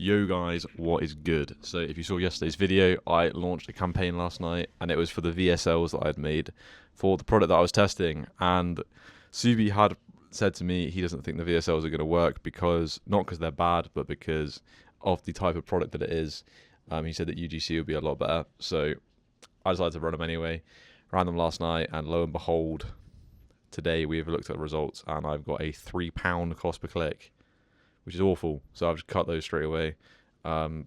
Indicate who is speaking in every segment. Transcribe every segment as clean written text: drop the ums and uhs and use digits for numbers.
Speaker 1: Yo guys, what is good? So if you saw yesterday's video, I launched a campaign last night and it was for the VSLs that I had made for the product that I was testing. And Subi had said to me he doesn't think the VSLs are going to work because, not because they're bad, but because of the type of product that it is. He said that UGC would be a lot better. So I decided to run them anyway. Ran them last night and lo and behold, today we've looked at the results and I've got a £3 cost per click, which is awful. So I've just cut those straight away. And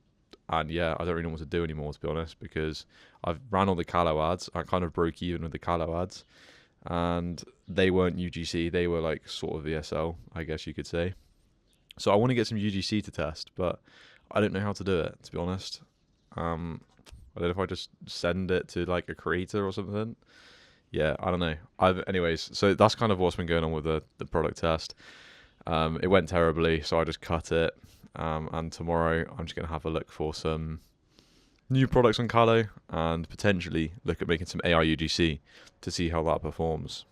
Speaker 1: yeah, I don't really know what to do anymore, to be honest, because I've ran all the Callow ads. I kind of broke even with the Callow ads, and they weren't UGC. They were like sort of VSL, I guess you could say. So I want to get some UGC to test, but I don't know how to do it, to be honest. I don't know if I just send it to like a creator or something. Yeah, I don't know. Anyways, so that's kind of what's been going on with the product test. It went terribly, so I just cut it. And tomorrow I'm just going to have a look for some new products on Callow and potentially look at making some AI UGC to see how that performs.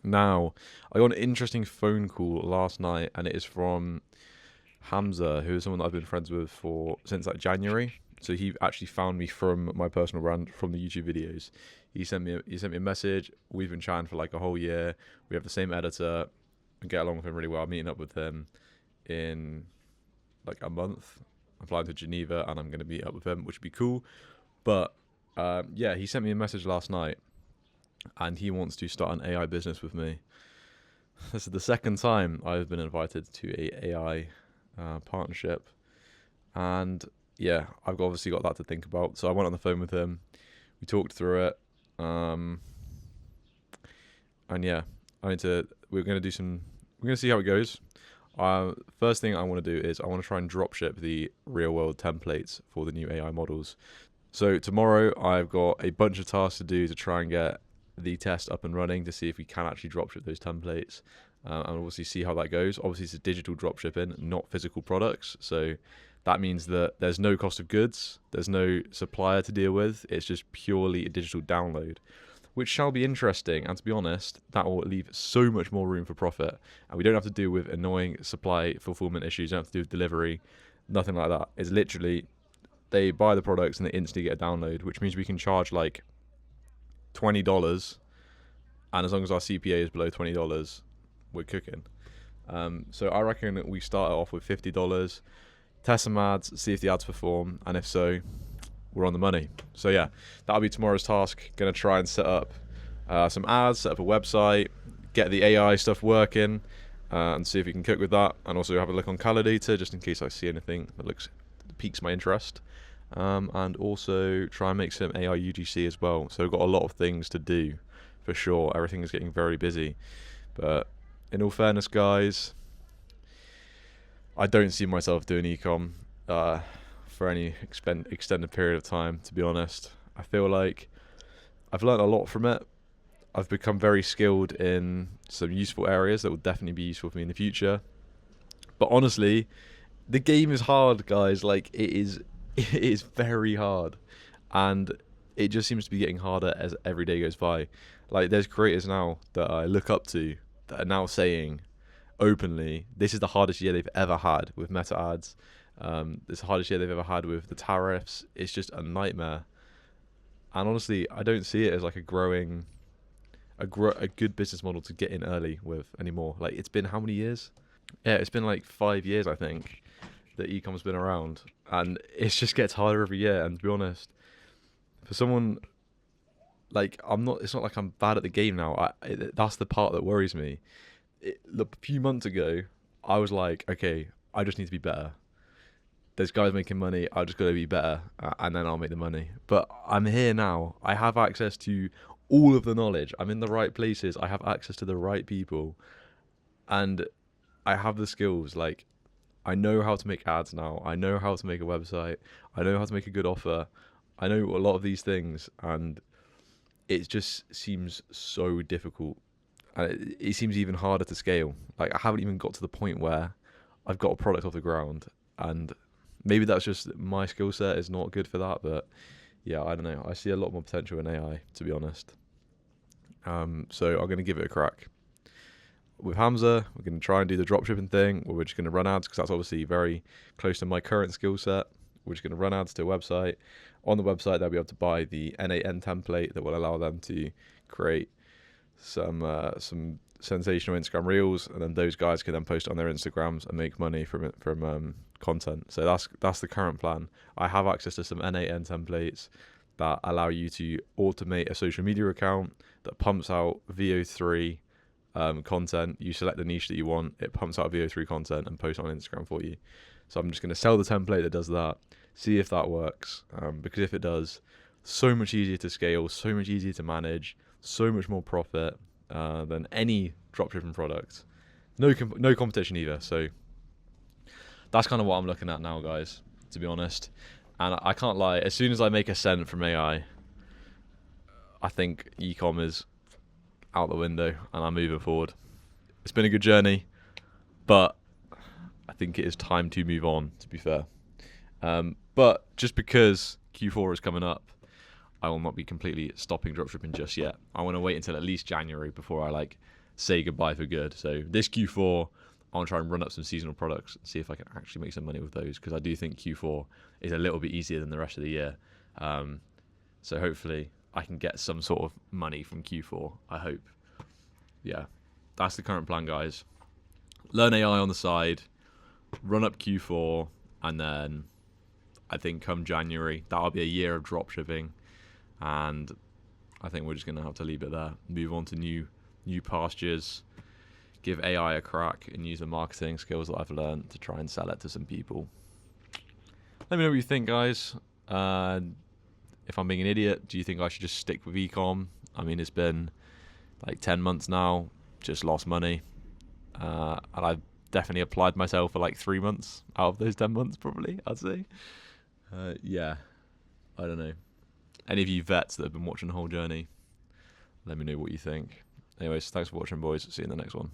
Speaker 1: Now, I got an interesting phone call last night, and it is from Hamza, who is someone that I've been friends with since like January. So he actually found me from my personal brand from the YouTube videos. He sent me a message. We've been chatting for like a whole year. We have the same editor. I get along with him really well. I'm meeting up with him in like a month. I'm flying to Geneva and I'm going to meet up with him, which would be cool. But yeah, he sent me a message last night and he wants to start an AI business with me. This is the second time I've been invited to a AI partnership. And yeah, I've obviously got that to think about. So I went on the phone with him. We talked through it. And yeah, we're going to see how it goes. First thing I want to do is I want to try and dropship the real world templates for the new AI models. So tomorrow I've got a bunch of tasks to do to try and get the test up and running to see if we can actually dropship those templates. And obviously see how that goes. Obviously it's a digital dropshipping, not physical products. So that means that there's no cost of goods. There's no supplier to deal with. It's just purely a digital download, which shall be interesting. And to be honest, that will leave so much more room for profit. And we don't have to deal with annoying supply fulfillment issues. Don't have to do with delivery, nothing like that. It's literally they buy the products and they instantly get a download, which means we can charge like $20. And as long as our CPA is below $20, we're cooking. So I reckon that we start off with $50, test some ads, see if the ads perform. And if so, we're on the money. So yeah, that'll be tomorrow's task. Gonna try and set up some ads, set up a website, get the AI stuff working, and see if we can cook with that. And also have a look on Calidata just in case I see anything that piques my interest. And also try and make some AI UGC as well. So we've got a lot of things to do for sure. Everything is getting very busy. But in all fairness, guys, I don't see myself doing ecom for any extended period of time, to be honest. I feel like I've learned a lot from it. I've become very skilled in some useful areas that will definitely be useful for me in the future. But honestly, the game is hard, guys. Like it is very hard. And it just seems to be getting harder as every day goes by. Like there's creators now that I look up to that are now saying openly, this is the hardest year they've ever had with meta ads. This is the hardest year they've ever had with the tariffs. It's just a nightmare. And honestly, I don't see it as like a good business model to get in early with anymore. Like it's been how many years? Yeah, it's been like 5 years, I think, that ecom's been around, and it just gets harder every year. And to be honest, for someone like it's not like I'm bad at the game now. That's the part that worries me. A few months ago, I was like, okay, I just need to be better. There's guys making money, I just got to be better, and then I'll make the money. But I'm here now. I have access to all of the knowledge. I'm in the right places. I have access to the right people. And I have the skills. Like, I know how to make ads now. I know how to make a website. I know how to make a good offer. I know a lot of these things. And it just seems so difficult. And it seems even harder to scale. Like, I haven't even got to the point where I've got a product off the ground. And maybe that's just my skill set is not good for that, but yeah, I don't know. I see a lot more potential in AI, to be honest. So I'm going to give it a crack. with Hamza, we're going to try and do the dropshipping thing, where we're just going to run ads, because that's obviously very close to my current skill set. We're just going to run ads to a website. On the website, they'll be able to buy the N8N template that will allow them to create some sensational Instagram reels, and then those guys can then post it on their Instagrams and make money from content. So that's the current plan. I have access to some N8N templates that allow you to automate a social media account that pumps out VO3 content. You select the niche that you want, it pumps out VO3 content and posts on Instagram for you. So I'm just going to sell the template that does that, see if that works, because if it does, so much easier to scale, so much easier to manage, so much more profit than any dropshipping product. No competition either. So that's kind of what I'm looking at now, guys, to be honest. And I can't lie, as soon as I make a cent from AI, I think e-com is out the window and I'm moving forward. It's been a good journey, but I think it is time to move on, to be fair. But just because Q4 is coming up, I will not be completely stopping dropshipping just yet. I want to wait until at least January before I say goodbye for good. So this Q4, I want to try and run up some seasonal products and see if I can actually make some money with those, because I do think Q4 is a little bit easier than the rest of the year. So hopefully I can get some sort of money from Q4, I hope. Yeah, that's the current plan, guys. Learn AI on the side, run up Q4, and then I think come January, that'll be a year of dropshipping. And I think we're just going to have to leave it there, move on to new pastures, give AI a crack, and use the marketing skills that I've learned to try and sell it to some people. Let me know what you think, guys. If I'm being an idiot, do you think I should just stick with ecom? I mean, it's been 10 months now, just lost money. And I've definitely applied myself for 3 months out of those 10 months, probably, I'd say. Yeah, I don't know. Any of you vets that have been watching the whole journey, let me know what you think. Anyways, thanks for watching, boys. See you in the next one.